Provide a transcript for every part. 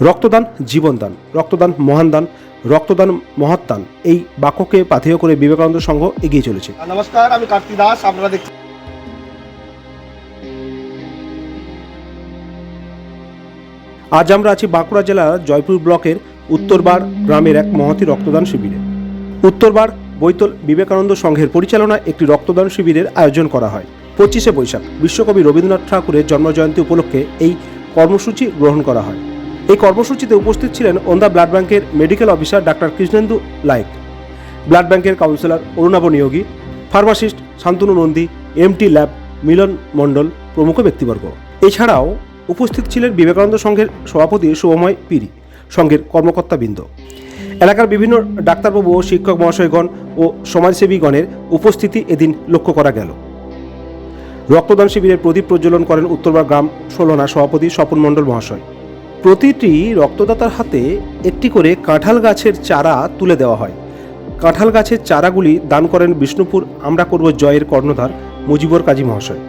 রক্তদান জীবনদান, রক্তদান মহান দান, রক্তদান মহৎ দান, এই বাক্যকে পাথেয় করে বিবেকানন্দ সংঘ এগিয়ে চলেছে। নমস্কার, আমি কার্তিক দাস। আপনারা দেখছেন আজ আমরা আছি বাঁকুড়া জেলার জয়পুর ব্লকের উত্তরবার গ্রামের এক মহতী রক্তদান শিবিরে। উত্তরবার বৈতল বিবেকানন্দ সংঘের পরিচালনায় একটি রক্তদান শিবিরের আয়োজন করা হয়। 25শে বৈশাখ বিশ্বকবি রবীন্দ্রনাথ ঠাকুরের জন্মজয়ন্তী উপলক্ষে এই কর্মসূচি গ্রহণ করা হয়। এই কর্মসূচিতে উপস্থিত ছিলেন ওন্দা ব্লাড ব্যাংকের medical officer doctor Krishnendu Laik, blood ব্যাংকের counsellor Arunava Niyogi, pharmacist Shantanu Nandi, MT lab Milan Mondal প্রমুখ ব্যক্তিবর্গ। এছাড়াও উপস্থিত ছিলেন বিবেকানন্দ সংঘের সভাপতি শুভময় পিরি, সংঘের কর্মকর্তাবৃন্দ। এলাকার বিভিন্ন ডাক্তারবাবু ও শিক্ষক মহাশয়গণ ও সমাজসেবীগণের উপস্থিতি এদিন লক্ষ্য করা গেল। রক্তদান শিবিরের প্রদীপ প্রজ্বলন করেন উত্তরবার গ্রাম ষোলনা সভাপতি স্বপন মণ্ডল মহাশয়। প্রতিটি রক্তদাতার হাতে একটি করে কাঁঠাল গাছের চারা তুলে দেওয়া হয়। কাঁঠাল গাছের চারাগুলি দান করেন বিষ্ণুপুর আমরা করব জয়ের কর্ণধার মুজিবর কাজী মহাশয়।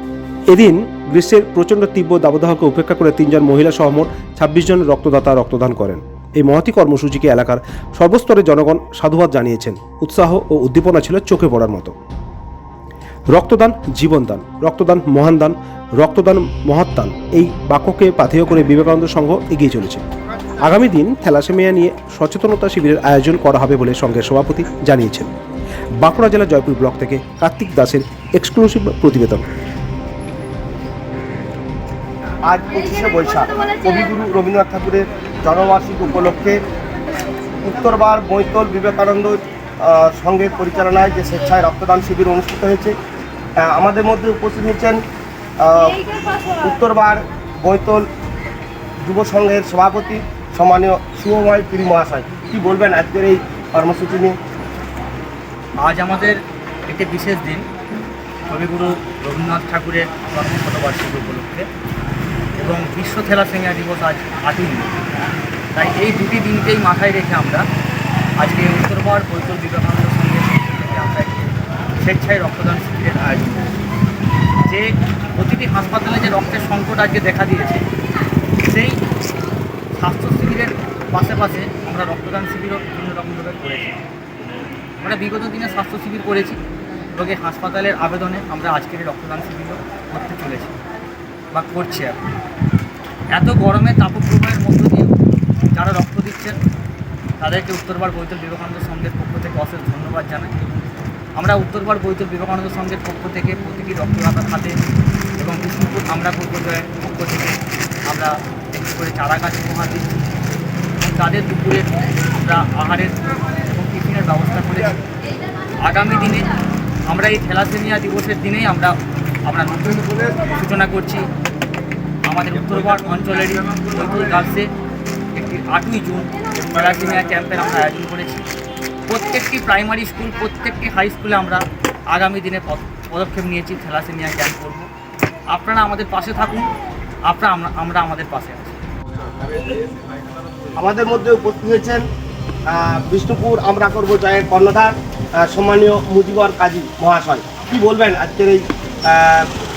এদিন গ্রীষ্মের প্রচণ্ড তীব্র দাবদাহকে উপেক্ষা করে 3 জন মহিলা সহ মোট 26 জন রক্তদাতা রক্তদান করেন। এই মহতী কর্মসূচিকে এলাকার সর্বস্তরের জনগণ সাধুবাদ জানিয়েছেন। উৎসাহ ও উদ্দীপনা ছিল চোখে পড়ার মতো। রক্তদান জীবনদান, রক্তদান মহান দান, রক্তদান মহৎ দান, এই বাক্যকে পাথেয় করে বিবেকানন্দ সংঘ এগিয়ে চলেছে। আগামী দিন থ্যালাসেমিয়া নিয়ে সচেতনতা শিবিরের আয়োজন করা হবে বলে সংঘের সভাপতি জানিয়েছেন। বাঁকুড়া জেলার জয়পুর ব্লক থেকে কার্তিক দাসের এক্সক্লুসিভ প্রতিবেদন। আজ 25শে বৈশাখ কবিগুরু রবীন্দ্রনাথ ঠাকুরের জন্মবার্ষিকী উপলক্ষে উত্তরবার বৈতল বিবেকানন্দ সংঘের পরিচালনায় যে স্বেচ্ছায় রক্তদান শিবির অনুষ্ঠিত হয়েছে। আমাদের মধ্যে উপস্থিত হচ্ছেন উত্তরবার বৈতল যুব সংঘের সভাপতি সম্মানীয় শুভময় পিরি মহাশয়। কি বলবেন আজকের এই কর্মসূচি নিয়ে? আজ আমাদের একটি বিশেষ দিন, কবিগুরু রবীন্দ্রনাথ ঠাকুরের জন্মশতবার্ষিকী উপলক্ষে, এবং বিশ্ব থ্যালাসেমিয়া দিবস আজ 8ই মে। তাই এই দুটি দিনকেই মাথায় রেখে আমরা আজকে উত্তরবার বৈতল বিবেকানন্দ সংঘের পক্ষ থেকে আমরা একটি স্বেচ্ছায় রক্তদান শিবিরের আয়োজন করি। যে প্রতিটি হাসপাতালে যে রক্তের সংকট আজকে দেখা দিয়েছে, সেই স্বাস্থ্য শিবিরের পাশে আমরা রক্তদান শিবিরও বিভিন্ন রকমভাবে করেছি। আমরা বিগত দিনে স্বাস্থ্য শিবির করেছি, রোগী হাসপাতালের আবেদনে আমরা আজকের রক্তদান শিবিরও করতে চলেছি বা করছি। এখন এত গরমে তাপপ্রবাহের মধ্য দিয়ে যারা রক্ত দিচ্ছেন তাদেরকে উত্তরবার বৈতল বিবেকানন্দ সংঘের পক্ষ থেকে অশেষ ধন্যবাদ জানাই। আমরা উত্তরবার বৈতল বিবেকানন্দ সংঘের পক্ষ থেকে প্রতিটি রক্তদাতার হাতে এবং বিষ্ণুপুর আমরা করব জয়ের পক্ষ থেকে আমরা একটি করে চারা গাছ উপহার দিচ্ছি এবং তাদের দুপুরে আমরা আহারের এবং টিফিনের ব্যবস্থা করেছি। আগামী দিনে আমরা এই থ্যালাসেমিয়া দিবসের দিনেই আমরা নতুন সূচনা করছি। আমাদের উত্তরবার অঞ্চলেরই বৈতল গার্লসে একটি 8ই জুন থ্যালাসেমিয়া ক্যাম্পের আমরা আয়োজন করেছি। প্রত্যেকটি প্রাইমারি স্কুল, প্রত্যেকটি হাই স্কুলে আমরা আগামী দিনে পদক্ষেপ নিয়েছি, থ্যালাসেমিয়া ক্যাম্প করব। আপনারা আমাদের পাশে থাকুন, আমরা আমাদের পাশে আছি। আমাদের মধ্যে উপস্থিত হয়েছেন বিষ্ণুপুর আমরা করব জয়ের কর্ণধার সম্মানীয় মুজিবর কাজী মহাশয়। কি বলবেন আজকের এই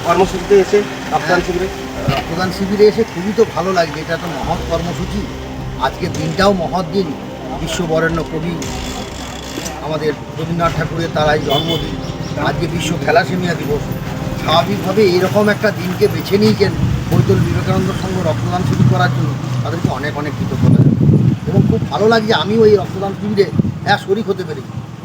কর্মসূচিতে এসে রক্তদান শিবিরে? রক্তদান শিবিরে এসে খুবই তো ভালো লাগছে। এটা তো মহৎ কর্মসূচি। আজকের দিনটাও মহৎ দিন। বিশ্ববরেণ্য কবি আমাদের রবীন্দ্রনাথ ঠাকুরের তারাই জন্মদিন। আজকে বিশ্ব থ্যালাসেমিয়া দিবস। স্বাভাবিকভাবে এরকম একটা দিনকে বেছে নিয়েছেন বৈতল বিবেকানন্দ সংঘ রক্তদান শিবির করার জন্য। তাদেরকে অনেক অনেক কৃতজ্ঞতা এবং খুব ভালো লাগছে আমিও এই রক্তদান শিবিরে শরিক হতে পেরেছি।